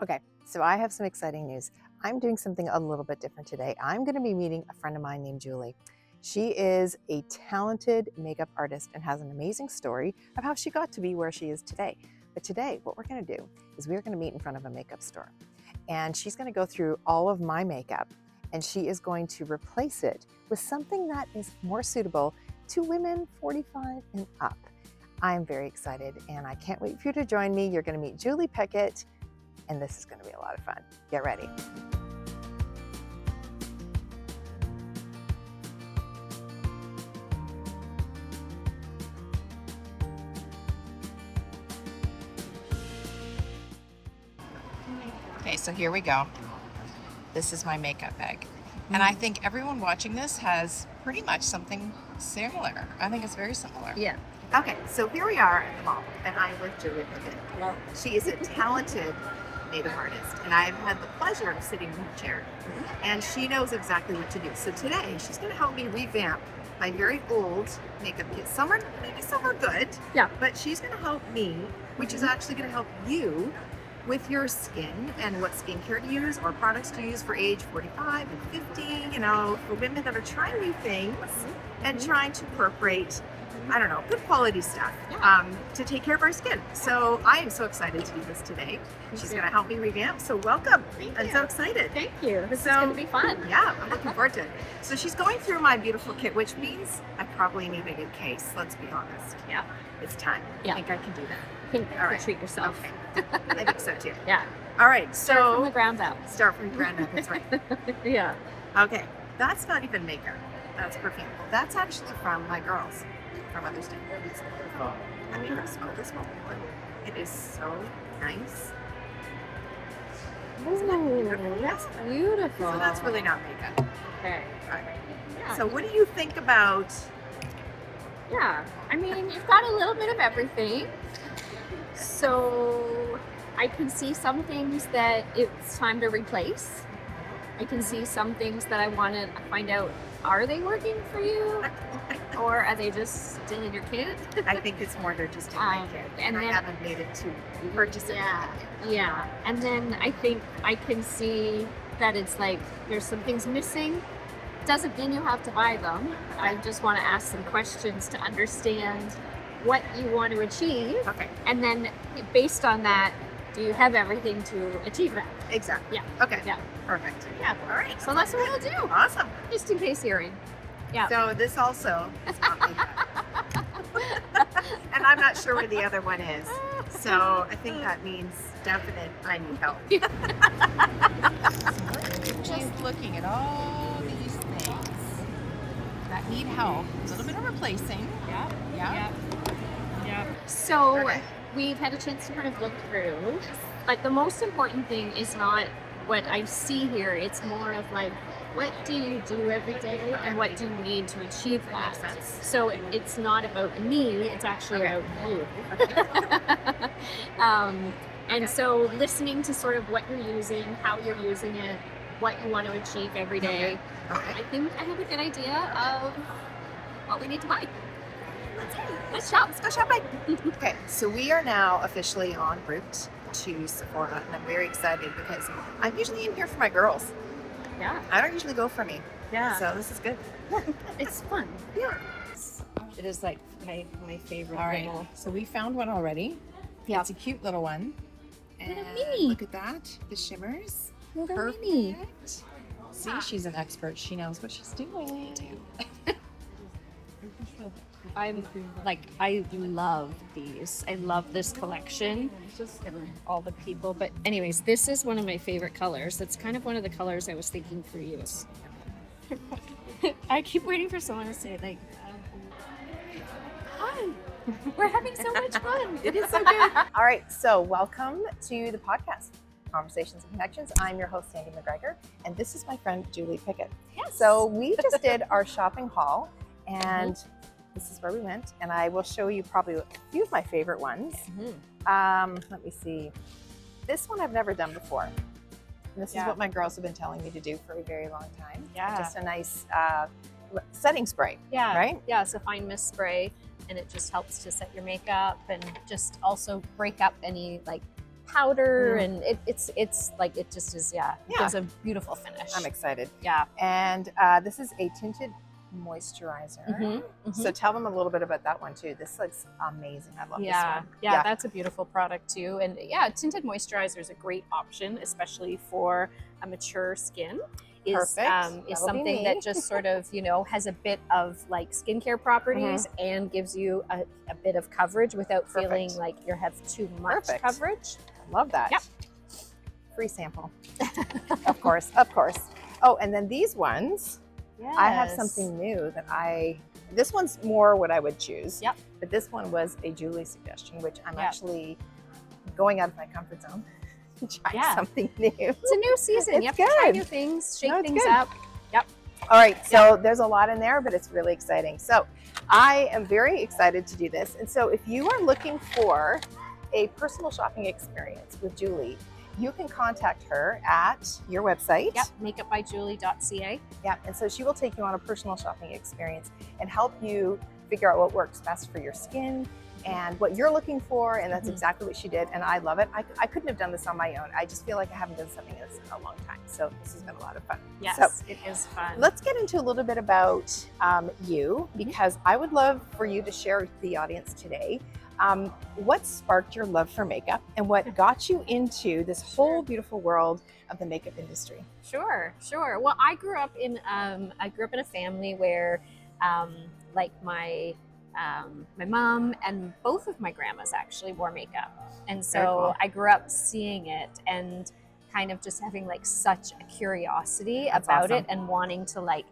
Okay, so I have some exciting news. I'm doing something a little bit different today. I'm going to be meeting a friend of mine named Julie. She is a talented makeup artist and has an amazing story of how she got to be where she is today. But today, what we're going to do is we're going to meet in front of a makeup store. And she's going to go through all of my makeup and she is going to replace it with something that is more suitable to women 45 and up. I'm very excited and I can't wait for you to join me. You're going to meet Julie Pickett. And this is going to be a lot of fun. Get ready. Okay, so here we go. This is my makeup bag. And I think everyone watching this has pretty much something similar. I think it's very similar. Yeah. Okay, so here we are at the mall, and I'm with Julie Pickett. Well, She is a talented makeup artist, and I've had the pleasure of sitting in her chair, and she knows exactly what to do. So today, she's going to help me revamp my very old makeup kit. Some are maybe some are good, yeah. but she's going to help me, which is actually going to help you with your skin and what skincare to use or products to use for age 45 and 50, you know, for women that are trying new things and trying to incorporate, I don't know, good quality stuff to take care of our skin. So I am so excited to do this today. She's going to help me revamp. So welcome. I'm so excited. Thank you. This is So- going to be fun. Yeah, I'm looking forward to it. So she's going through my beautiful kit, which means I probably need a new case. Let's be honest. Yeah. It's time. Yeah. I think I can do that. All right. Treat yourself. Okay. I think so too. Yeah. All right. Start from the So ground up. start from the ground up. That's right. Yeah. Okay. That's not even makeup. That's perfume. That's actually from my girls from Mother's Day. It's beautiful. I mean, smell this one. It is so nice. Isn't it beautiful? Yes. Beautiful. So that's really not makeup. Okay. All right. Yeah. So what do you think about? Yeah. I mean, you've got a little bit of everything. So I can see some things that it's time to replace. I can see some things that I want to find out, are they working for you? Or are they just still in your kit? I think it's more they're just in my kit, and and I then- haven't made it to purchase it. Yeah. And then I think I can see that it's like there's some things missing. Doesn't mean you have to buy them. I just want to ask some questions to understand what you want to achieve. Okay. And then based on that, do you have everything to achieve that? Exactly. Yeah. Okay. Yeah. Perfect. Yeah. All right. So that's what we'll do. Awesome. Just in case you're in. Yeah. So this also is not makeup. And I'm not sure where the other one is. So I think that means definite I need help. Just looking at all these things that need help. A little bit of replacing. Yeah. Yeah. So Okay. we've had a chance to kind of look through, but the most important thing is not what I see here. It's more of like, what do you do every day and what do you need to achieve that? Makes sense. So it's not about me, it's actually Okay. about you. And so listening to sort of what you're using, how you're using it, what you want to achieve every day, Okay. I think I have a good idea of what we need to buy. Let's shop. Let's go shopping. Okay, so we are now officially en route to Sephora, and I'm very excited because I'm usually in here for my girls. Yeah. I don't usually go for me, Yeah. so this is good. It's fun. Yeah. It is like my favorite. All right. So we found one already. Yeah. It's a cute little one. Little And mini. look at that. The shimmers. Little Perfect. mini. See, she's an expert. She knows what she's doing. I love these. I love this collection. All the people. But anyways, this is one of my favorite colors. It's kind of one of the colors I was thinking for use. I keep waiting for someone to say like, hi, we're having so much fun. It is so good. All right, so welcome to the podcast, Conversations and Connections. I'm your host, Sandy McGregor, and this is my friend, Julie Pickett. Yes. So we just did our shopping haul, and this is where we went, and I will show you probably a few of my favorite ones. Let me see. This one I've never done before. And this is what my girls have been telling me to do for a very long time. Yeah. Just a nice setting spray. Yeah. Right? Yeah, it's a fine mist spray, and it just helps to set your makeup and just also break up any like powder, and it's like, it just is, it gives a beautiful finish. I'm excited. Yeah. And this is a tinted moisturizer. So tell them a little bit about that one too. This looks amazing. I love this one. Yeah, that's a beautiful product too. And yeah, tinted moisturizer is a great option, especially for a mature skin. Is something that just sort of, you know, has a bit of like skincare properties and gives you a bit of coverage without feeling like you have too much coverage. I love that. Yep. Free sample. Of course. Oh, and then these ones, I have something new that this one's more what I would choose. Yep. But this one was a Julie suggestion, which I'm actually going out of my comfort zone. Try something new. It's a new season. You have to try new things, shake things up. Yep. All right. So there's a lot in there, but it's really exciting. So I am very excited to do this. And so if you are looking for a personal shopping experience with Julie, you can contact her at your website. Yep. makeupbyjulie.ca. Yeah. And so she will take you on a personal shopping experience and help you figure out what works best for your skin and what you're looking for, and that's exactly what she did, and I love it. I couldn't have done this on my own. I just feel like I haven't done something like this in a long time, so this has been a lot of fun. Yes, so, it is fun. Let's get into a little bit about you, because I would love for you to share with the audience today what sparked your love for makeup and what got you into this whole beautiful world of the makeup industry. Sure. Well, I grew up in a family where like my mom and both of my grandmas actually wore makeup. And so cool. I grew up seeing it and kind of just having like such a curiosity about it and wanting to like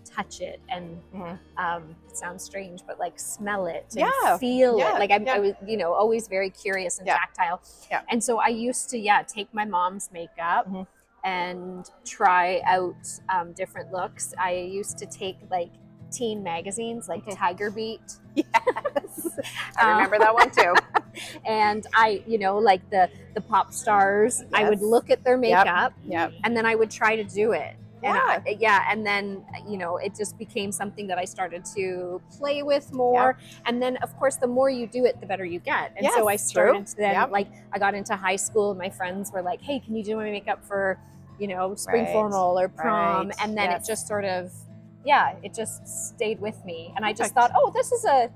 touch it and it sounds strange, but like smell it and feel it. Like I was, you know, always very curious and tactile. Yeah. And so I used to, take my mom's makeup and try out different looks. I used to take like teen magazines like Tiger Beat. Yes, I remember that one too. And I, you know, like the pop stars, I would look at their makeup and then I would try to do it. And then, you know, it just became something that I started to play with more. And then, of course, the more you do it, the better you get. And so I started to then, like, I got into high school. My friends were like, hey, can you do my makeup for, you know, spring formal or prom? And then it just sort of, it just stayed with me. And I just thought, oh, this is a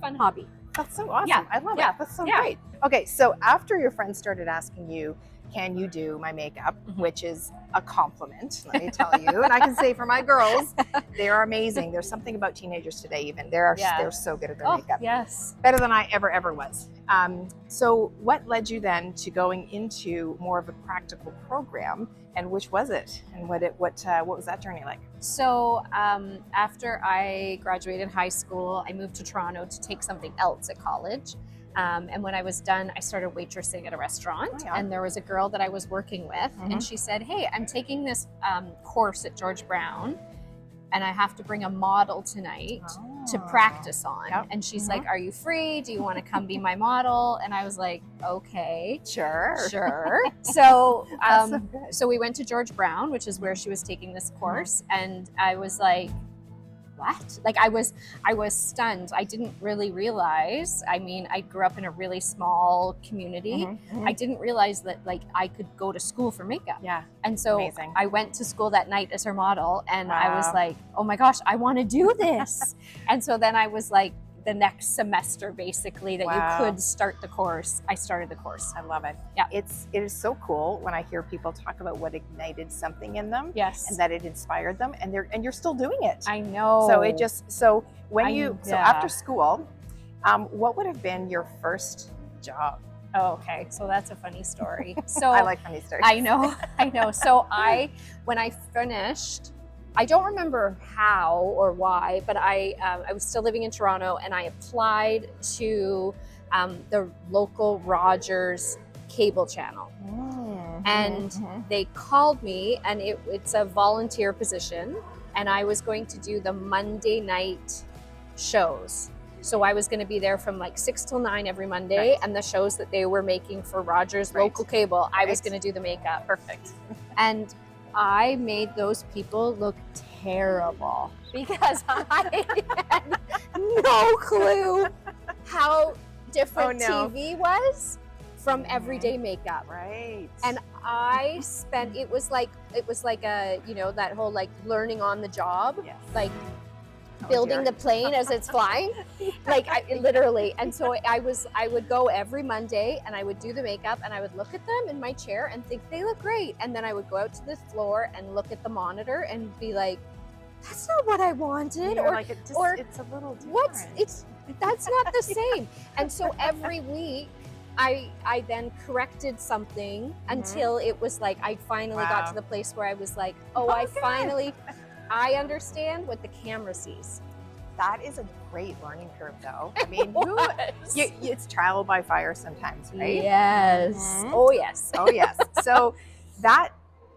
fun hobby. That's so awesome. I love it. That's so great. Okay, so after your friends started asking you, can you do my makeup, which is a compliment, let me tell you. And I can say for my girls, they are amazing. There's something about teenagers today even. They're so good at their makeup. Yes. Better than I ever was. So what led you then to going into more of a practical program, and which was it? And what was that journey like? So after I graduated high school, I moved to Toronto to take something else at college. And when I was done, I started waitressing at a restaurant, and there was a girl that I was working with, and she said, hey, I'm taking this course at George Brown, and I have to bring a model tonight to practice on. And she's like, are you free? Do you want to come be my model? And I was like, okay. Sure. So, so we went to George Brown, which is where she was taking this course, and I was like, what? Like I was stunned. I didn't really realize. I mean, I grew up in a really small community. I didn't realize that like I could go to school for makeup. Yeah. And so I went to school that night as her model, and I was like, oh my gosh, I want to do this. And so then I was like, the next semester basically that you could start the course, I started the course. I love it. Yeah. It is so cool when I hear people talk about what ignited something in them. Yes. And that it inspired them, and you're still doing it. I know. So after school, what would have been your first job? Oh, okay. So that's a funny story. So I like funny stories. I know. So when I finished, I don't remember how or why, but I was still living in Toronto, and I applied to the local Rogers cable channel. And they called me, and it's a volunteer position, and I was going to do the Monday night shows. So I was going to be there from like 6 till 9 every Monday, and the shows that they were making for Rogers local cable, I was going to do the makeup. Perfect. And I made those people look terrible because I had no clue how different TV was from everyday makeup. Right. And I spent, it was like a, you know, that whole like learning on the job, Yes. like Oh, building dear. the plane as it's flying, like literally. And so I would go every Monday and I would do the makeup and I would look at them in my chair and think they look great. And then I would go out to the floor and look at the monitor and be like, that's not what I wanted. You're Or like, it's a little different. that's not the same. And so every week I then corrected something until it was like I finally got to the place where I was like, oh, I understand what the camera sees. That is a great learning curve, though. I mean, it's trial by fire sometimes, right? Yes. Oh, yes. Oh, yes. So that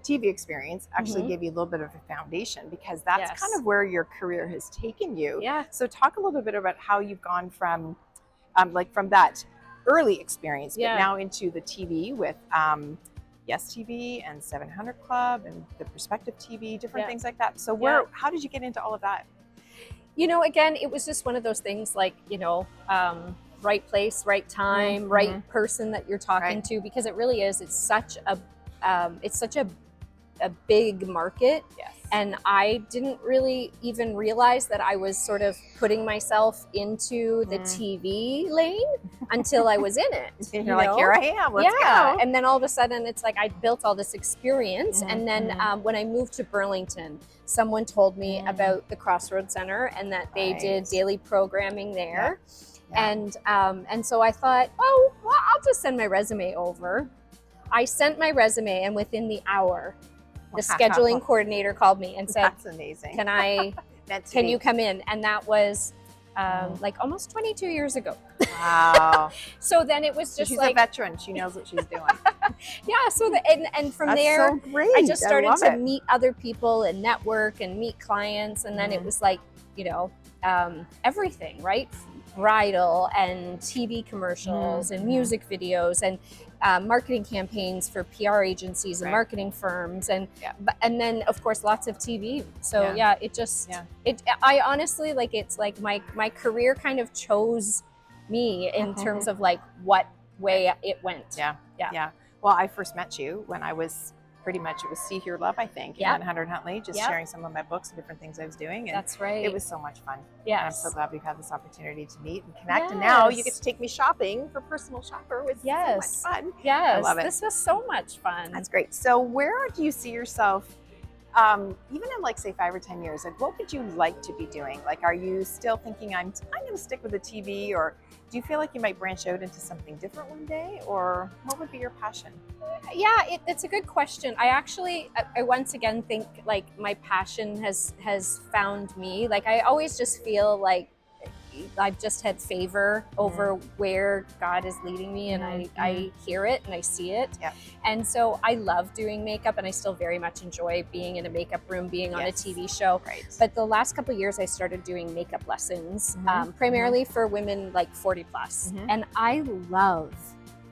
TV experience actually gave you a little bit of a foundation, because that's kind of where your career has taken you. Yeah. So talk a little bit about how you've gone from from that early experience, but now into the TV with Yes TV and 700 Club and the Perspective TV, different things like that. So how did you get into all of that? You know, again, it was just one of those things like, you know, right place, right time, right person that you're talking to, because it really is. It's such a big market. Yes. And I didn't really even realize that I was sort of putting myself into the TV lane until I was in it. And you're like, here I am, let's go. And then all of a sudden it's like I built all this experience. And then when I moved to Burlington, someone told me about the Crossroads Center and that they did daily programming there. And so I thought, oh, well, I'll just send my resume over. I sent my resume, and within the hour, the scheduling coordinator called me and said, that's amazing. Can you come in? And that was like almost 22 years ago. Wow. So then it was just she's like a veteran. She knows what she's doing. So and from that's there, so great. I just started to meet other people and network and meet clients. And then it was like, you know, everything, right? Bridal and TV commercials and music videos and marketing campaigns for PR agencies and marketing firms, and then of course lots of TV. So I honestly, like, it's like my career kind of chose me in terms of like what way it went. Yeah. Well, I first met you when I was pretty much, it was See Hear Love, I think, in 100 Huntley, just sharing some of my books and different things I was doing. And that's right. It was so much fun. Yeah. I'm so glad we've had this opportunity to meet and connect. And now you get to take me shopping for Personal Shopper, which is so much fun. Yes. I love it. This was so much fun. That's great. So where do you see yourself, even in like say 5 or 10 years, like what would you like to be doing? Like, are you still thinking I'm going to stick with the TV, or do you feel like you might branch out into something different one day, or what would be your passion? Yeah, it's a good question. I once again think like my passion has found me. Like I always just feel like I've just had favor over where God is leading me, and I hear it and I see it. Yeah. And so I love doing makeup, and I still very much enjoy being in a makeup room, being on a TV show. Right. But the last couple of years I started doing makeup lessons, primarily for women like 40 plus. And I love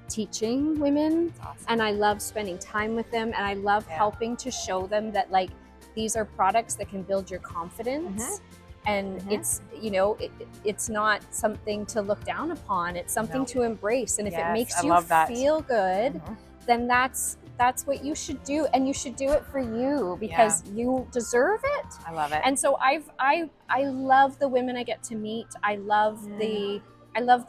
teaching women, and I love spending time with them, and I love helping to show them that like these are products that can build your confidence. And it's, you know, it's not something to look down upon. It's something to embrace. And if it makes you feel good, then that's what you should do. And you should do it for you, because you deserve it. I love it. And so I love the women I get to meet. I love the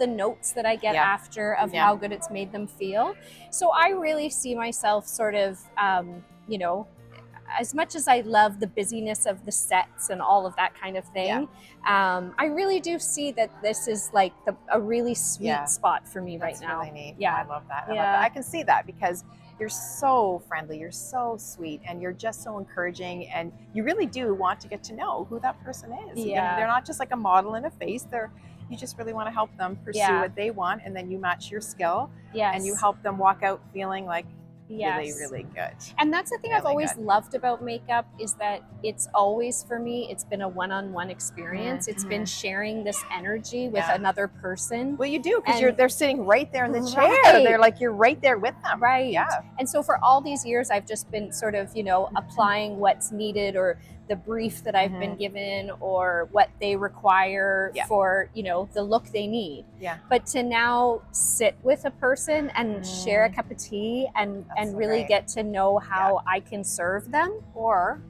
notes that I get after of how good it's made them feel. So I really see myself sort of, you know, as much as I love the busyness of the sets and all of that kind of thing, I really do see that this is like a really sweet spot for me right now. Really neat. Yeah, I love that. I love that. I can see that, because you're so friendly, you're so sweet, and you're just so encouraging, and you really do want to get to know who that person is. Yeah. They're not just like a model in a face. You just really want to help them pursue what they want, and then you match your skill, and you help them walk out feeling like really, Yes. really good. And that's the thing I've Really always good. loved about makeup is that it's always, for me, it's been a one-on-one experience. It's been sharing this energy with Yeah. another person. Well, you do, because And- they're sitting right there in the chair. Right. They're like, you're right there with them. Right. Yeah. And so for all these years, I've just been sort of, applying what's needed, or the brief that I've been given, or what they require for, the look they need. Yeah. But to now sit with a person and share a cup of tea and That's so really great. get to know how I can serve them, or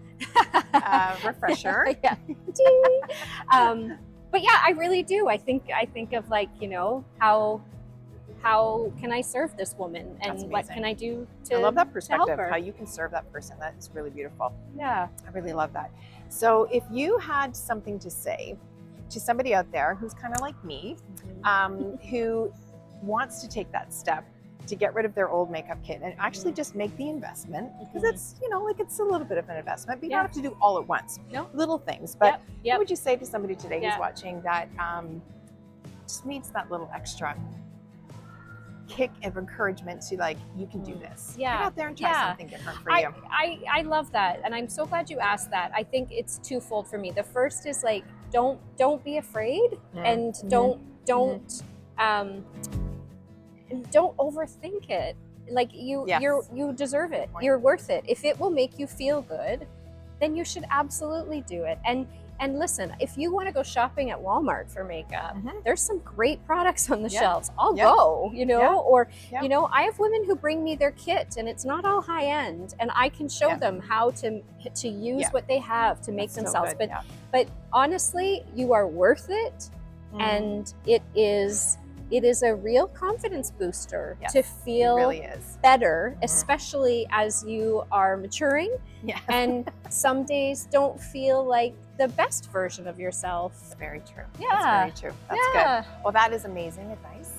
Refresher. yeah. Ding. But yeah, I really do. I think of, like, how can I serve this woman, and what amazing. can I do to I love that to help perspective, her? how you can serve that person. That is really beautiful. Yeah. I really love that. So if you had something to say to somebody out there who's kind of like me, who wants to take that step to get rid of their old makeup kit and actually just make the investment, because it's, it's a little bit of an investment, but you don't have to do all at once. No. Little things. But Yep. what would you say to somebody today Yeah. who's watching that just needs that little extra kick of encouragement to, like, you can do this. Yeah. Get out there and try Yeah. something different for you. I love that, and I'm so glad you asked that. I think it's twofold for me. The first is, like, don't be afraid, and don't overthink it. Like, you deserve it. You're worth it. If it will make you feel good, then you should absolutely do it. And listen, if you want to go shopping at Walmart for makeup, there's some great products on the shelves. I'll go, or, I have women who bring me their kit, and it's not all high end, and I can show them how to use what they have to make themselves. So good. But honestly, you are worth it. And it is a real confidence booster to feel really is. better, especially as you are maturing. Yeah. And some days don't feel like the best version of yourself. That's very true. Yeah. That's very true. That's good. Well, that is amazing advice.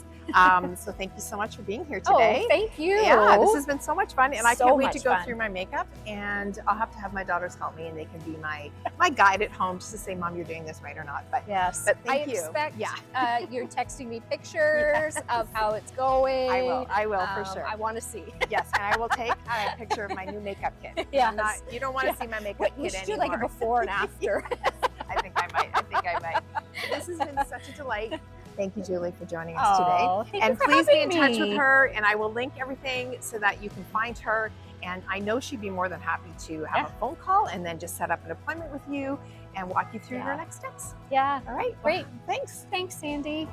So thank you so much for being here today. Oh, thank you. Yeah, this has been so much fun, and I can't wait to go fun. through my makeup, and I'll have to have my daughters help me, and they can be my guide at home, just to say, Mom, you're doing this right or not. But yes, but thank you. I expect you're texting me pictures of how it's going. I will for sure. I want to see. Yes, and I will take a picture of my new makeup kit. Yes. You don't want to see my makeup You kit should anymore. do like a before and after. I think I might. This has been such a delight. Thank you, Julie, for joining us today. And please be in touch with her, and I will link everything so that you can find her. And I know she'd be more than happy to have a phone call and then just set up an appointment with you and walk you through your next steps. Yeah. All right. Great. Thanks. Thanks, Sandy.